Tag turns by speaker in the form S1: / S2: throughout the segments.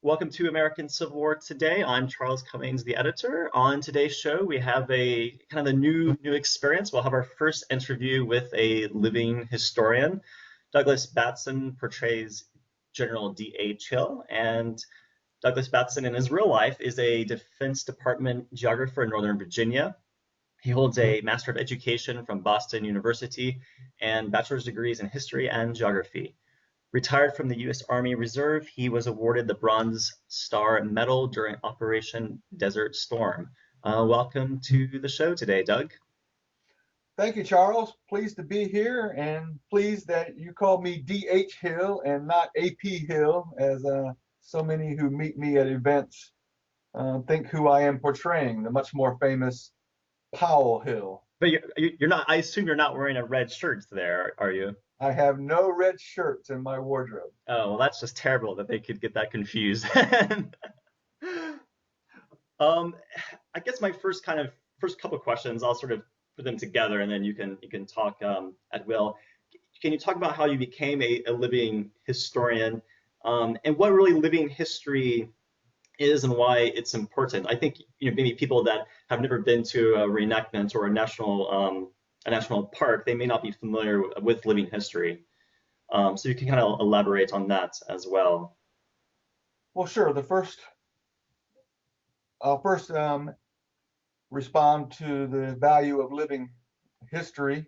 S1: Welcome to American Civil War Today. I'm Charles Cummings, the editor. On today's show, we have a kind of a new experience. We'll have our first interview with a living historian. Douglas Batson portrays General D.H. Hill, and Douglas Batson in his real life is a Defense Department geographer in Northern Virginia. He holds a Master of Education from Boston University and bachelor's degrees in history and geography. Retired from the U.S. Army Reserve, he was awarded the Bronze Star Medal during Operation Desert Storm. Welcome to the show today, Doug.
S2: Thank you, Charles. Pleased to be here, and pleased that you called me D.H. Hill and not A.P. Hill, as so many who meet me at events think who I am portraying, the much more famous Powell Hill.
S1: But you're not, I assume you're not wearing a red shirt there, are you?
S2: I have no red shirts in my wardrobe.
S1: Oh, well, that's just terrible that they could get that confused. I guess my first couple of questions, I'll sort of put them together, and then you can talk at will. Can you talk about how you became a living historian, and what really living history is and why it's important? I think maybe people that have never been to a reenactment or a national park, they may not be familiar with living history. So you can kind of elaborate on that as well.
S2: Well, sure. I'll first respond to the value of living history.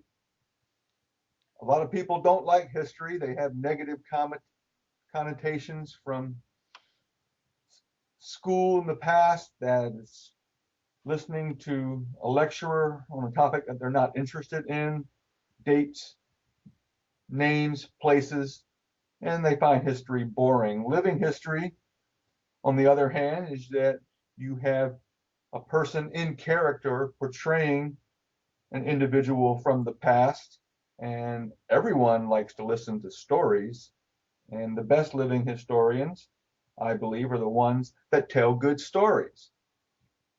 S2: A lot of people don't like history. They have negative connotations from school in the past, that it's listening to a lecturer on a topic that they're not interested in, dates, names, places, and they find history boring. Living history, on the other hand, is that you have a person in character portraying an individual from the past, and everyone likes to listen to stories, and the best living historians, I believe, are the ones that tell good stories.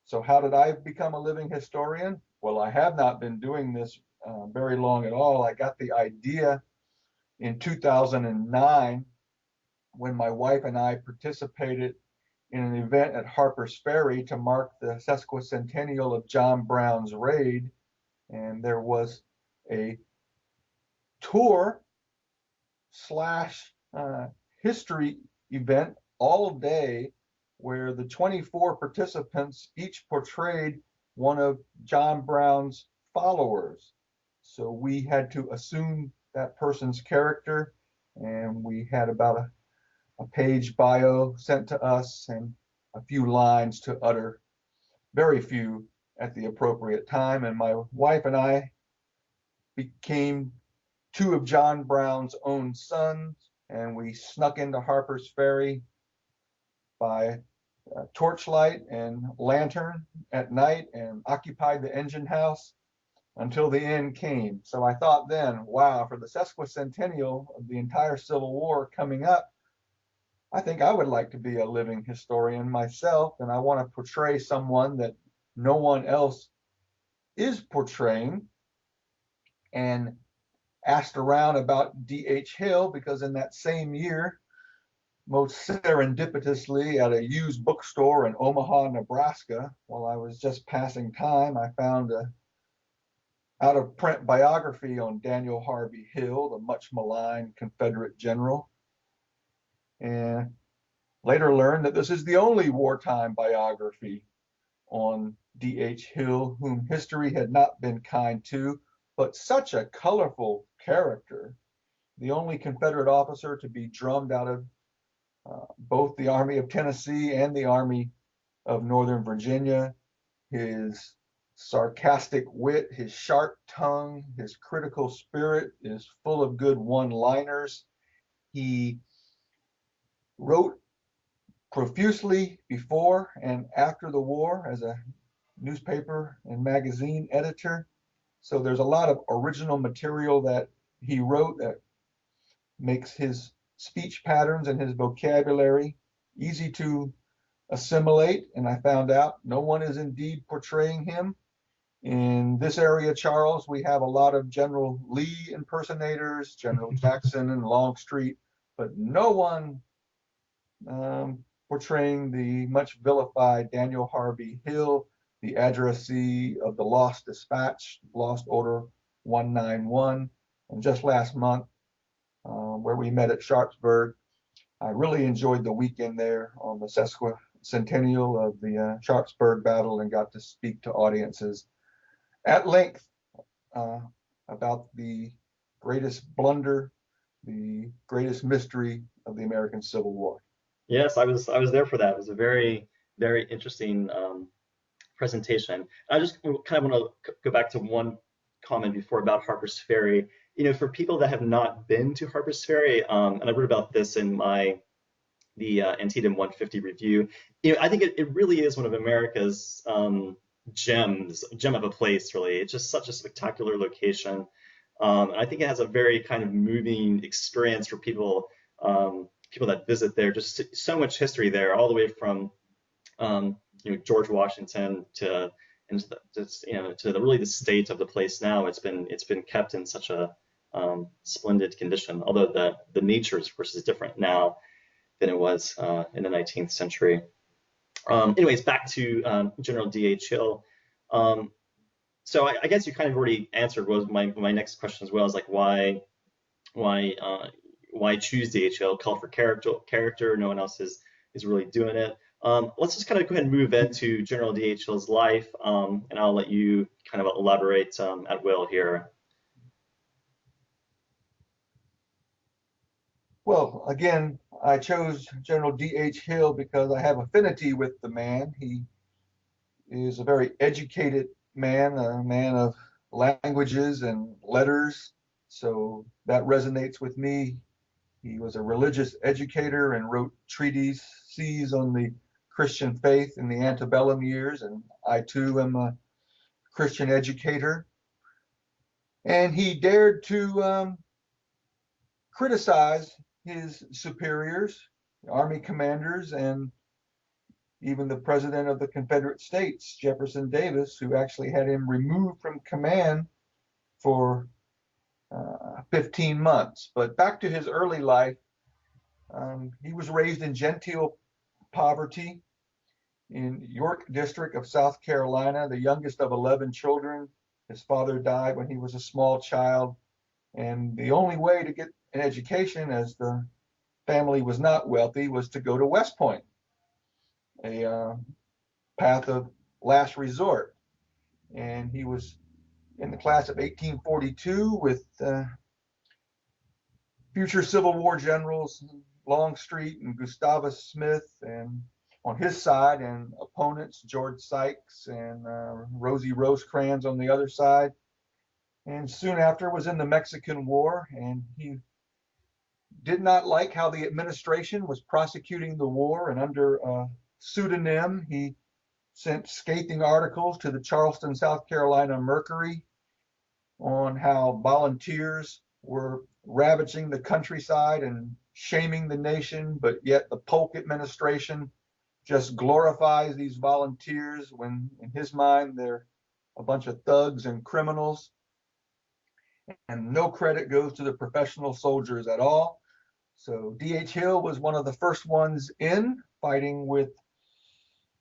S2: So how did I become a living historian? Well, I have not been doing this very long at all. I got the idea in 2009 when my wife and I participated in an event at Harper's Ferry to mark the sesquicentennial of John Brown's raid. And there was a tour slash history event all day where the 24 participants each portrayed one of John Brown's followers. So we had to assume that person's character, and we had about a page bio sent to us and a few lines to utter, very few at the appropriate time. And my wife and I became two of John Brown's own sons, and we snuck into Harper's Ferry by torchlight and lantern at night and occupied the engine house until the end came. So I thought then, wow, for the sesquicentennial of the entire Civil War coming up, I think I would like to be a living historian myself, and I want to portray someone that no one else is portraying. And asked around about D.H. Hill because in that same year, most serendipitously at a used bookstore in Omaha, Nebraska, while I was just passing time, I found a out-of-print biography on Danial Harvey Hill, the much maligned Confederate general, and later learned that this is the only wartime biography on D.H. Hill, whom history had not been kind to, but such a colorful character, the only Confederate officer to be drummed out of both the Army of Tennessee and the Army of Northern Virginia. His sarcastic wit, his sharp tongue, his critical spirit is full of good one-liners. He wrote profusely before and after the war as a newspaper and magazine editor. So there's a lot of original material that he wrote that makes his speech patterns and his vocabulary easy to assimilate. And I found out no one is indeed portraying him. In this area, Charles, we have a lot of General Lee impersonators, General Jackson and Longstreet, but no one portraying the much vilified Danial Harvey Hill, the addressee of the Lost Dispatch, Lost Order 191. And just last month, where we met at Sharpsburg, I really enjoyed the weekend there on the sesquicentennial of the Sharpsburg battle and got to speak to audiences at length uh, about the greatest blunder, the greatest mystery of the American Civil War.
S1: Yes, I was there for that. It was a very interesting presentation. I just kind of want to go back to one comment before about Harper's Ferry. For people that have not been to Harper's Ferry, and I wrote about this in the Antietam 150 review. I think it really is one of America's gem of a place. Really, it's just such a spectacular location. And I think it has a very kind of moving experience for people that visit there. Just so much history there, all the way from George Washington to and to the really the state of the place now. It's been kept in such a splendid condition. Although the nature, of course, is different now than it was in the 19th century. Anyways, back to General D.H. Hill. So I guess you kind of already answered was my next question as well, is like why choose D.H. Hill? Call for character. No one else is really doing it. Let's just kind of go ahead and move into General D.H. Hill's life, and I'll let you kind of elaborate at will here.
S2: Well, again, I chose General D.H. Hill because I have affinity with the man. He is a very educated man, a man of languages and letters, so that resonates with me. He was a religious educator and wrote treatises on the Christian faith in the antebellum years, and I too am a Christian educator. And he dared to criticize his superiors, the Army commanders, and even the President of the Confederate States, Jefferson Davis, who actually had him removed from command for 15 months. But back to his early life, he was raised in genteel poverty in York District of South Carolina, the youngest of 11 children. His father died when he was a small child, and the only way to get an education, as the family was not wealthy, was to go to West Point, a path of last resort. And he was in the class of 1842 with future Civil War generals Longstreet and Gustavus Smith, and on his side, and opponents George Sykes and Rosie Rosecrans on the other side. And soon after was in the Mexican War, and he did not like how the administration was prosecuting the war, and under a pseudonym, he sent scathing articles to the Charleston, South Carolina Mercury on how volunteers were ravaging the countryside and shaming the nation, but yet the Polk administration just glorifies these volunteers when, in his mind, they're a bunch of thugs and criminals. And no credit goes to the professional soldiers at all. So D.H. Hill was one of the first ones in, fighting with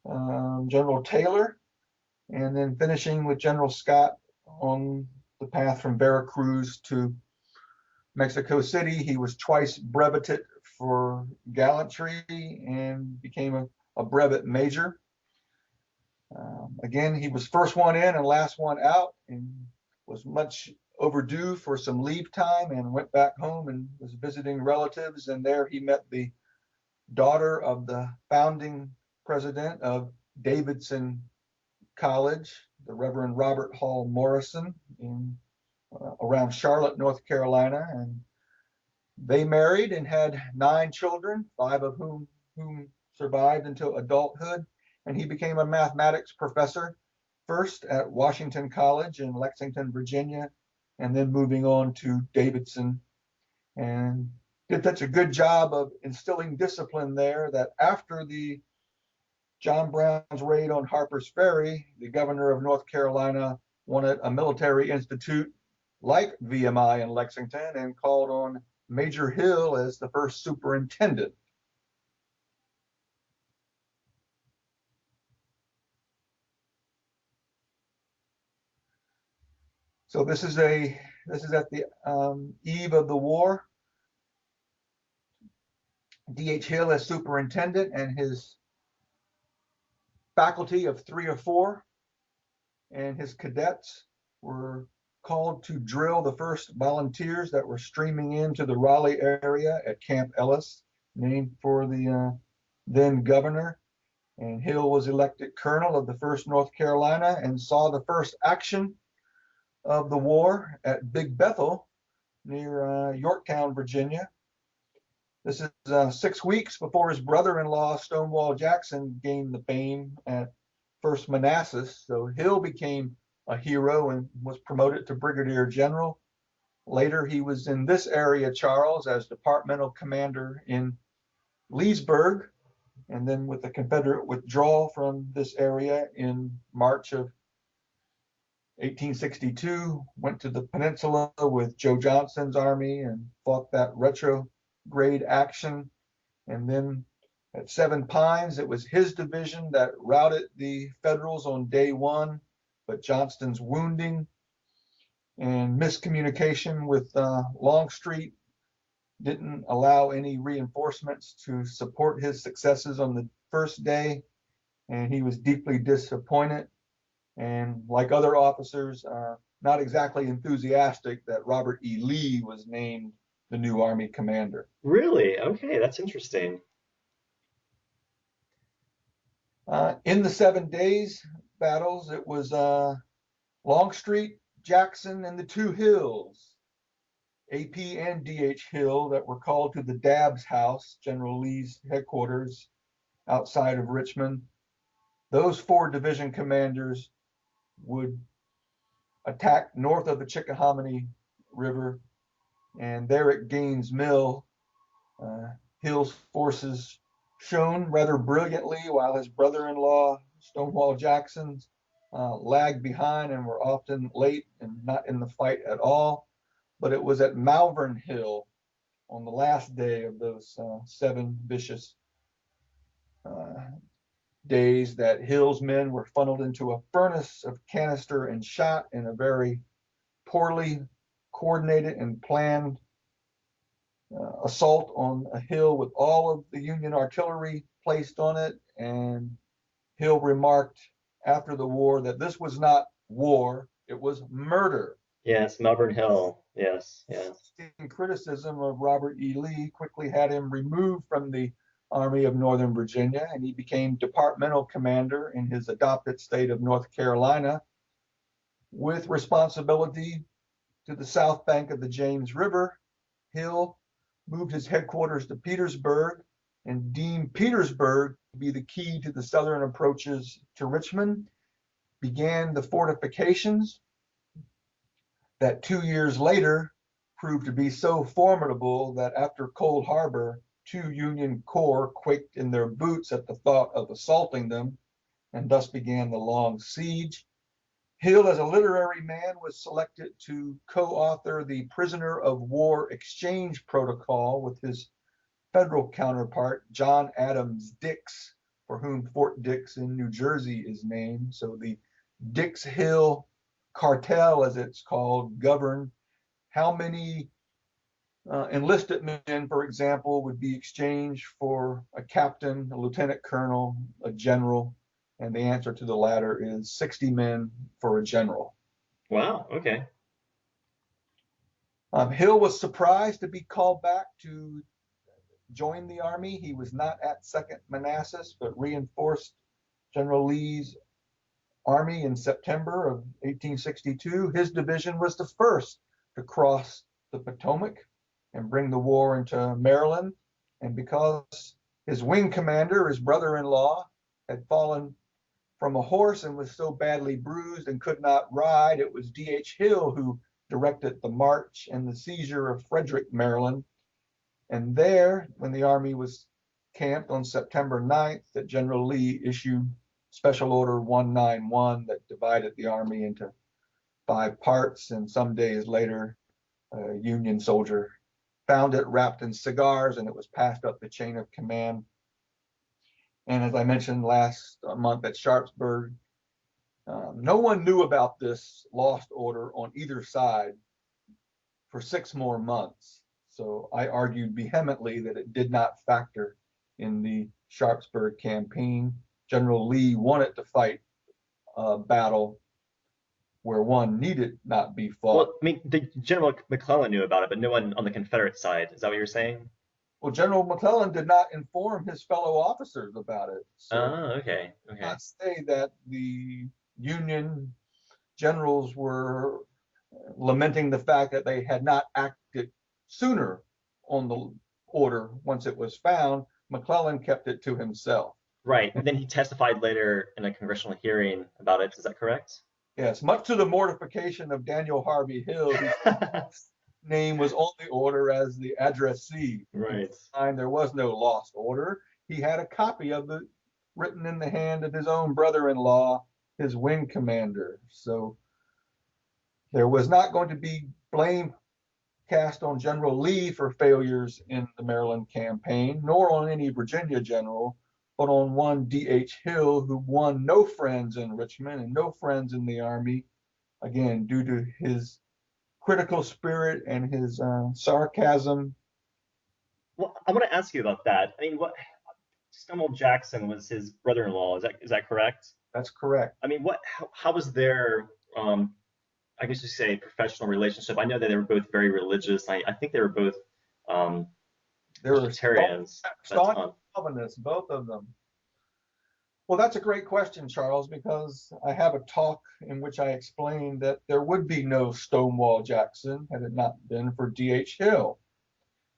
S2: General Taylor, and then finishing with General Scott on the path from Veracruz to Mexico City. He was twice breveted for gallantry and became a brevet major. Again, he was first one in and last one out, and was much overdue for some leave time, and went back home and was visiting relatives. And there he met the daughter of the founding president of Davidson College, the Reverend Robert Hall Morrison, in around Charlotte, North Carolina. And they married and had 9 children, 5 of whom survived until adulthood. And he became a mathematics professor, first at Washington College in Lexington, Virginia, and then moving on to Davidson, and did such a good job of instilling discipline there that after the John Brown's raid on Harper's Ferry, the governor of North Carolina wanted a military institute like VMI in Lexington, and called on Major Hill as the first superintendent. So this is at the eve of the war. D.H. Hill as superintendent and his faculty of 3 or 4 and his cadets were called to drill the first volunteers that were streaming into the Raleigh area at Camp Ellis, named for the then governor. And Hill was elected colonel of the 1st North Carolina and saw the first action of the war at Big Bethel near Yorktown, Virginia. This is 6 weeks before his brother-in-law, Stonewall Jackson, gained the fame at 1st Manassas. So Hill became a hero and was promoted to brigadier general. Later, he was in this area, Charles, as departmental commander in Leesburg, and then with the Confederate withdrawal from this area in March of 1862, went to the peninsula with Joe Johnston's army and fought that retrograde action. And then at Seven Pines, it was his division that routed the Federals on day 1, but Johnston's wounding and miscommunication with Longstreet didn't allow any reinforcements to support his successes on the first day, and he was deeply disappointed. And like other officers, not exactly enthusiastic that Robert E. Lee was named the new Army commander.
S1: Really? Okay, that's interesting.
S2: In the 7 days battles, it was Longstreet, Jackson, and the 2 Hills, AP and DH Hill, that were called to the Dabbs House, General Lee's headquarters outside of Richmond. Those 4 division commanders would attack north of the Chickahominy River, and there at Gaines Mill, Hill's forces shone rather brilliantly, while his brother-in-law, Stonewall Jackson's, lagged behind and were often late and not in the fight at all. But it was at Malvern Hill on the last day of those 7 vicious days that Hill's men were funneled into a furnace of canister and shot in a very poorly coordinated and planned assault on a hill with all of the Union artillery placed on it. And Hill remarked after the war that this was not war, it was murder.
S1: Yes, Melbourne Hill. Yes, yes.
S2: Criticism of Robert E. Lee quickly had him removed from the Army of Northern Virginia, and he became departmental commander in his adopted state of North Carolina, with responsibility to the south bank of the James River. Hill moved his headquarters to Petersburg and deemed Petersburg to be the key to the southern approaches to Richmond, began the fortifications that 2 years later proved to be so formidable that after Cold Harbor, 2 Union corps quaked in their boots at the thought of assaulting them, and thus began the long siege. Hill, as a literary man, was selected to co-author the Prisoner of War Exchange Protocol with his federal counterpart, John Adams Dix, for whom Fort Dix in New Jersey is named. So the Dix-Hill cartel, as it's called, governed how many enlisted men, for example, would be exchanged for a captain, a lieutenant colonel, a general, and the answer to the latter is 60 men for a general.
S1: Wow, okay.
S2: Hill was surprised to be called back to join the Army. He was not at 2nd Manassas, but reinforced General Lee's Army in September of 1862. His division was the first to cross the Potomac and bring the war into Maryland. And because his wing commander, his brother-in-law, had fallen from a horse and was so badly bruised and could not ride, it was D.H. Hill who directed the march and the seizure of Frederick, Maryland. And there, when the Army was camped on September 9th, that General Lee issued Special Order 191 that divided the Army into 5 parts. And some days later, a Union soldier found it wrapped in cigars, and it was passed up the chain of command. And as I mentioned last month at Sharpsburg, No one knew about this lost order on either side for 6 more months. So I argued vehemently that it did not factor in the Sharpsburg campaign. General Lee wanted to fight a battle where one needed not be fought.
S1: Well, I mean, the General McClellan knew about it, but no one on the Confederate side. Is that what you're saying?
S2: Well, General McClellan did not inform his fellow officers about it. So
S1: Oh, okay,
S2: I
S1: okay.
S2: cannot say that the Union generals were lamenting the fact that they had not acted sooner on the order once it was found. McClellan kept it to himself.
S1: Right. And then he testified later in a congressional hearing about it. Is that correct?
S2: Yes, much to the mortification of Danial Harvey Hill, whose name was on the order as the addressee. At
S1: Right.
S2: the time, there was no lost order. He had a copy of it written in the hand of his own brother-in-law, his wing commander. So there was not going to be blame cast on General Lee for failures in the Maryland campaign, nor on any Virginia general, but on one D.H. Hill, who won no friends in Richmond and no friends in the Army, again, due to his critical spirit and his sarcasm.
S1: Well, I want to ask you about that. I mean, what Stonewall Jackson was his brother-in-law. Is that correct?
S2: That's correct.
S1: I mean, how was their I guess you say professional relationship? I know that they were both very religious. I think they were both um,
S2: They were
S1: Presbyterians at that
S2: staunch
S1: time.
S2: Calvinists, both of them. Well, that's a great question, Charles, because I have a talk in which I explained that there would be no Stonewall Jackson had it not been for D.H. Hill.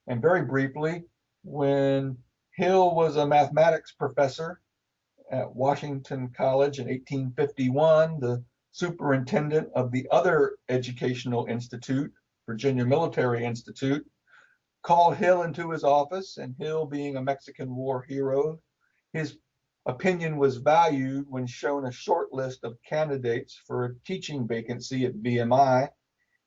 S2: And very briefly, when Hill was a mathematics professor at Washington College in 1851, the superintendent of the other educational institute, Virginia Military Institute, called Hill into his office, and Hill, being a Mexican War hero, his opinion was valued when shown a short list of candidates for a teaching vacancy at VMI.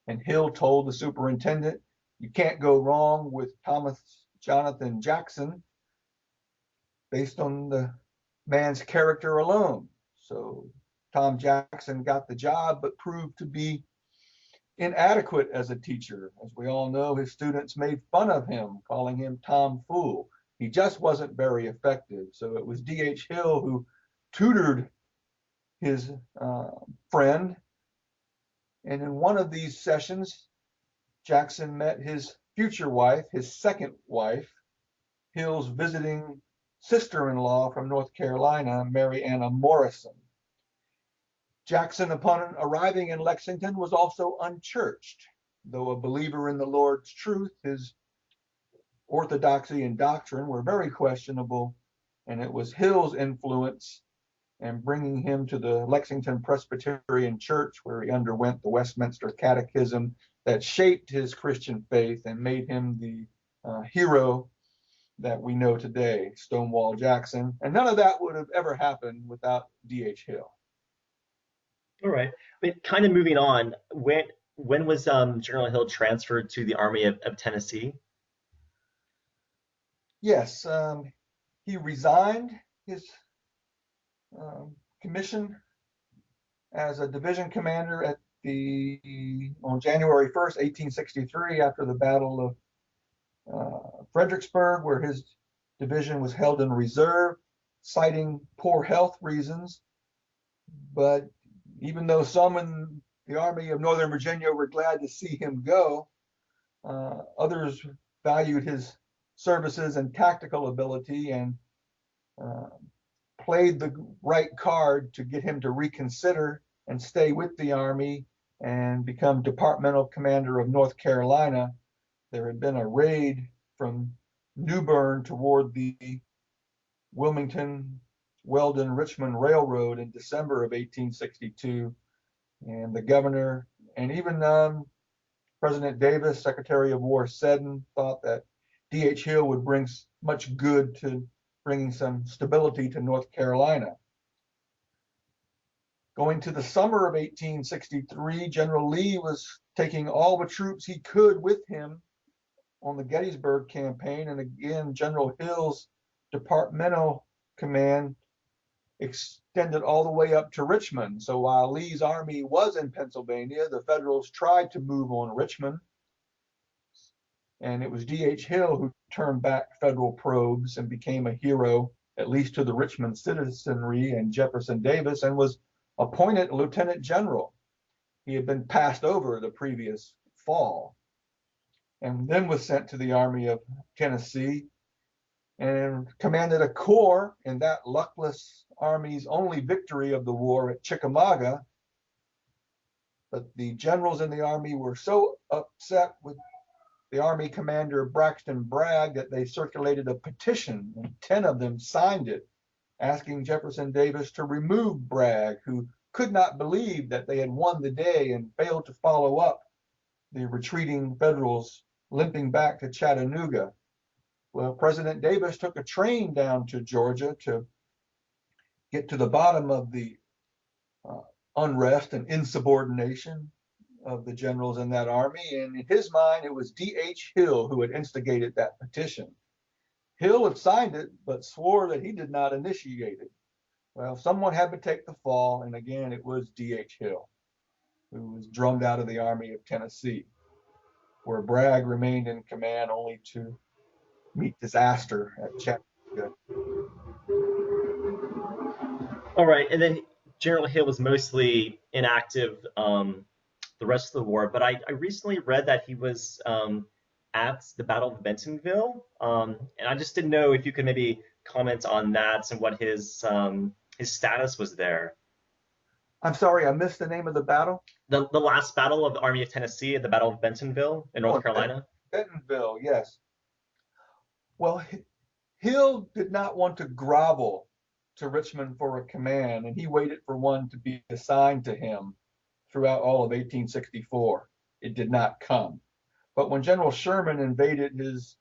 S2: And Hill told the superintendent, "You can't go wrong with Thomas Jonathan Jackson based on the man's character alone." So Tom Jackson got the job, but proved to be inadequate as a teacher. As we all know, his students made fun of him, calling him Tom Fool. He just wasn't very effective. So it was D.H. Hill who tutored his friend. And in one of these sessions, Jackson met his future wife, his second wife, Hill's visiting sister-in-law from North Carolina, Mary Anna Morrison. Jackson, upon arriving in Lexington, was also unchurched. Though a believer in the Lord's truth, his orthodoxy and doctrine were very questionable, and it was Hill's influence and bringing him to the Lexington Presbyterian Church, where he underwent the Westminster Catechism, that shaped his Christian faith and made him the hero that we know today, Stonewall Jackson. And none of that would have ever happened without D.H. Hill.
S1: All right. I mean, kind of moving on. When was General Hill transferred to the Army of Tennessee?
S2: Yes, he resigned his commission as a division commander on January 1st, 1863, after the Battle of Fredericksburg, where his division was held in reserve, citing poor health reasons. But even though some in the Army of Northern Virginia were glad to see him go, others valued his services and tactical ability and played the right card to get him to reconsider and stay with the Army and become departmental commander of North Carolina. There had been a raid from New Bern toward the Wilmington, Weldon, Richmond Railroad in December of 1862. And the governor and even President Davis, Secretary of War Seddon, thought that D.H. Hill would bring much good to bringing some stability to North Carolina. Going to the summer of 1863, General Lee was taking all the troops he could with him on the Gettysburg campaign. And again, General Hill's departmental command extended all the way up to Richmond. So while Lee's army was in Pennsylvania, the Federals tried to move on Richmond. And it was D.H. Hill who turned back Federal probes and became a hero, at least to the Richmond citizenry and Jefferson Davis, and was appointed lieutenant general. He had been passed over the previous fall, and then was sent to the Army of Tennessee and commanded a corps in that luckless army's only victory of the war at Chickamauga. But the generals in the army were so upset with the Army commander Braxton Bragg that they circulated a petition, and 10 of them signed it, asking Jefferson Davis to remove Bragg, who could not believe that they had won the day and failed to follow up the retreating Federals limping back to Chattanooga. Well, President Davis took a train down to Georgia to get to the bottom of the unrest and insubordination of the generals in that army. And in his mind, it was D.H. Hill who had instigated that petition. Hill had signed it, but swore that he did not initiate it. Well, someone had to take the fall, and again, it was D.H. Hill, who was drummed out of the Army of Tennessee, where Bragg remained in command only to meet disaster at Chattanooga.
S1: All right, and then General Hill was mostly inactive the rest of the war, but I recently read that he was at the Battle of Bentonville, and I just didn't know if you could maybe comment on that and what his status was there.
S2: I'm sorry, I missed the name of the battle.
S1: The last battle of the Army of Tennessee, the Battle of Bentonville in North Carolina.
S2: Bentonville, yes. Well, Hill did not want to grovel to Richmond for a command, and he waited for one to be assigned to him throughout all of 1864. It did not come. But when General Sherman invaded his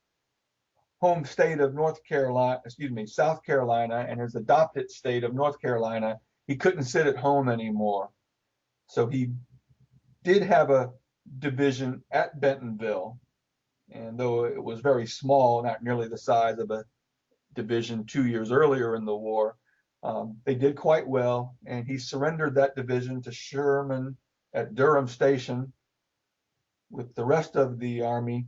S2: home state of South Carolina, and his adopted state of North Carolina, he couldn't sit at home anymore. So he did have a division at Bentonville, and though it was very small, not nearly the size of a division 2 years earlier in the war, they did quite well, and he surrendered that division to Sherman at Durham Station with the rest of the army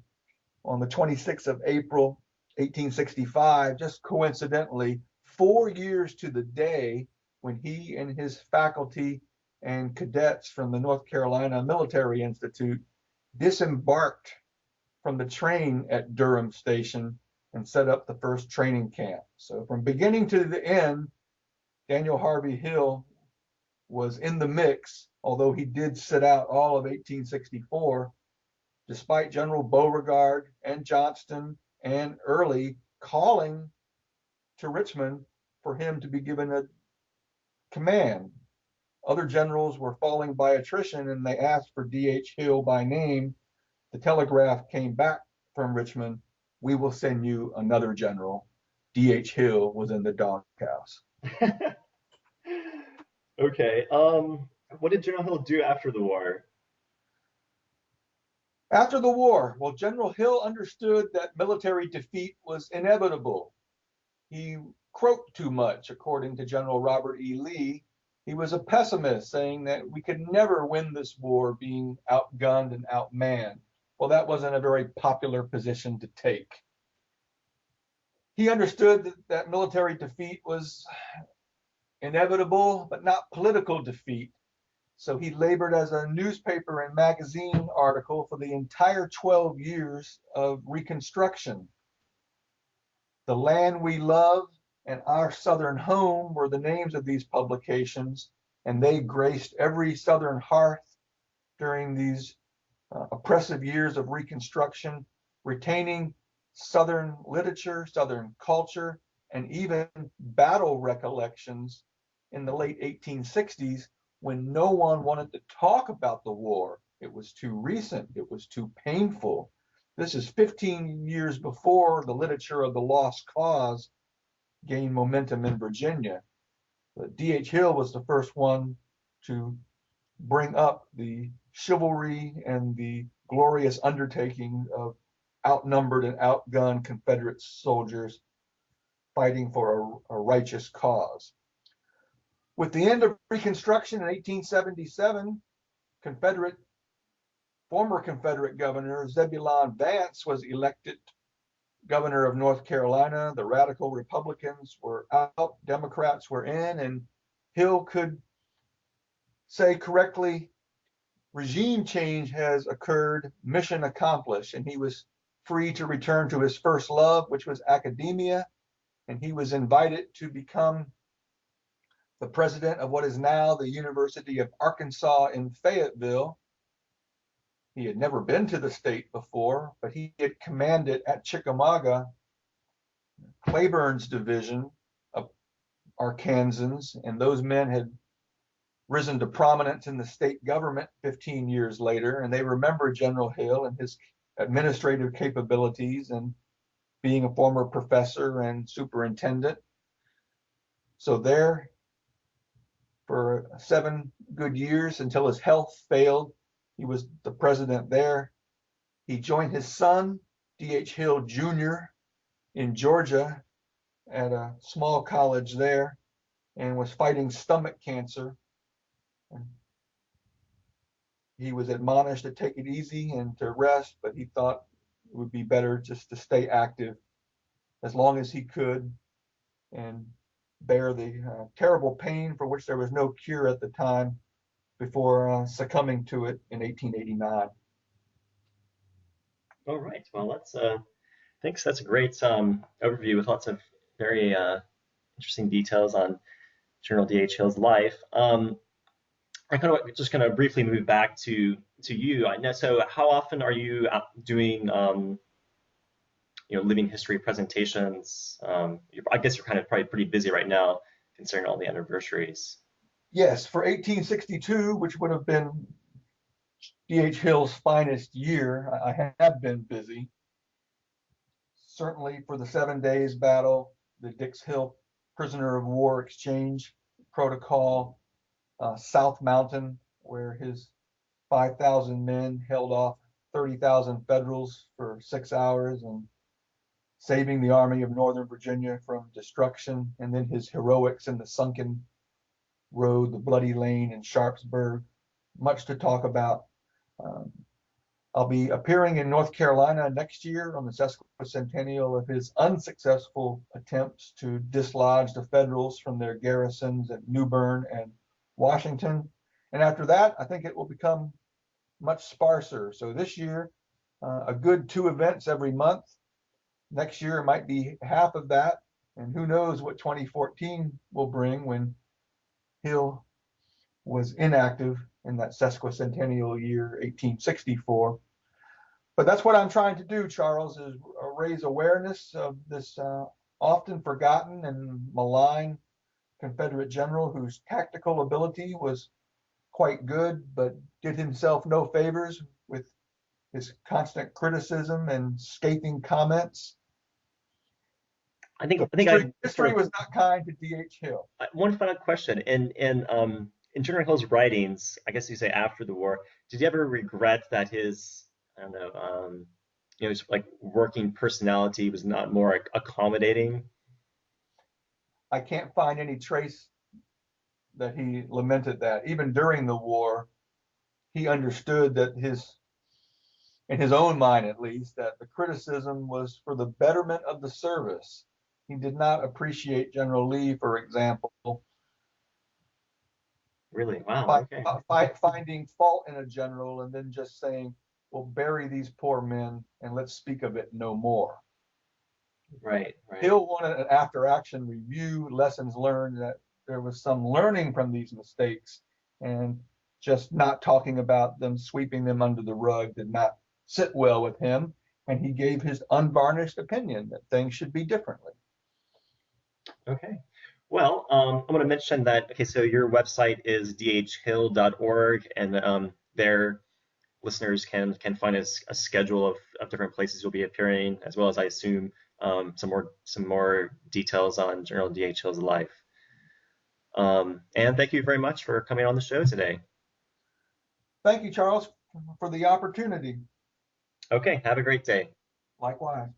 S2: on the 26th of April, 1865, just coincidentally, 4 years to the day when he and his faculty and cadets from the North Carolina Military Institute disembarked from the train at Durham Station and set up the first training camp. So from beginning to the end, Danial Harvey Hill was in the mix, although he did sit out all of 1864, despite General Beauregard and Johnston and Early calling to Richmond for him to be given a command. Other generals were falling by attrition, and they asked for D.H. Hill by name. The telegraph came back from Richmond, "We will send you another general." D.H. Hill was in the doghouse.
S1: Okay. What did General Hill do after the war?
S2: After the war, well, General Hill understood that military defeat was inevitable. He croaked too much, according to General Robert E. Lee. He was a pessimist, saying that we could never win this war being outgunned and outmanned. Well, that wasn't a very popular position to take. He understood that military defeat was inevitable, but not political defeat. So he labored as a newspaper and magazine article for the entire 12 years of Reconstruction. The Land We Love and Our Southern Home were the names of these publications, and they graced every Southern hearth during these oppressive years of Reconstruction, retaining Southern literature, Southern culture, and even battle recollections in the late 1860s when no one wanted to talk about the war. It was too recent, it was too painful. This is 15 years before the literature of the lost cause gained momentum in Virginia. But D.H. Hill was the first one to bring up the chivalry and the glorious undertaking of outnumbered and outgunned Confederate soldiers fighting for a righteous cause. With the end of Reconstruction in 1877, former Confederate Governor Zebulon Vance was elected governor of North Carolina. The radical Republicans were out, Democrats were in, and Hill could say correctly, regime change has occurred, mission accomplished, and he was free to return to his first love, which was academia, and he was invited to become the president of what is now the University of Arkansas in Fayetteville. He had never been to the state before, but he had commanded at Chickamauga Claiborne's division of Arkansans, and those men had risen to prominence in the state government 15 years later, and they remember General Hill and his administrative capabilities and being a former professor and superintendent. So there, for 7 good years until his health failed, he was the president there. He joined his son, D.H. Hill Jr., in Georgia at a small college there and was fighting stomach cancer. He was admonished to take it easy and to rest, but he thought it would be better just to stay active as long as he could and bear the terrible pain for which there was no cure at the time before succumbing to it in 1889.
S1: All right. Well, thanks. That's a great overview with lots of very interesting details on General D.H. Hill's life. I kind of just kind of briefly move back to you. I know. So, how often are you out doing living history presentations? I guess you're kind of probably pretty busy right now, considering all the anniversaries.
S2: Yes, for 1862, which would have been D.H. Hill's finest year, I have been busy. Certainly for the 7 Days Battle, the Dix Hill Prisoner of War Exchange Protocol, South Mountain, where his 5,000 men held off 30,000 Federals for 6 hours and saving the Army of Northern Virginia from destruction, and then his heroics in the Sunken Road, the Bloody Lane, and Sharpsburg. Much to talk about. I'll be appearing in North Carolina next year on the sesquicentennial of his unsuccessful attempts to dislodge the Federals from their garrisons at New Bern and Washington. And after that, I think it will become much sparser. So this year, a good 2 events every month. Next year, it might be half of that. And who knows what 2014 will bring when Hill was inactive in that sesquicentennial year, 1864. But that's what I'm trying to do, Charles, is raise awareness of this often forgotten and maligned Confederate general whose tactical ability was quite good, but did himself no favors with his constant criticism and scathing comments. History was not kind to D.H. Hill.
S1: One final question. In General Hill's writings, I guess you say after the war, did you ever regret that his, I don't know, his like working personality was not more accommodating?
S2: I can't find any trace that he lamented that. Even during the war, he understood that in his own mind at least, that the criticism was for the betterment of the service. He did not appreciate General Lee, for example.
S1: Really? Wow. Okay.
S2: Finding fault in a general and then just saying, well, bury these poor men and let's speak of it no more.
S1: Right.
S2: Hill wanted an after action review, lessons learned, that there was some learning from these mistakes, and just not talking about them, sweeping them under the rug did not sit well with him. And he gave his unvarnished opinion that things should be differently.
S1: Okay. Well, I'm going to mention that, okay, so your website is dhhill.org, and there listeners can find a schedule of different places you'll be appearing, as well as, I assume, some more details on General D.H. Hill's life. And thank you very much for coming on the show today.
S2: Thank you, Charles, for the opportunity.
S1: Okay, have a great day.
S2: Likewise.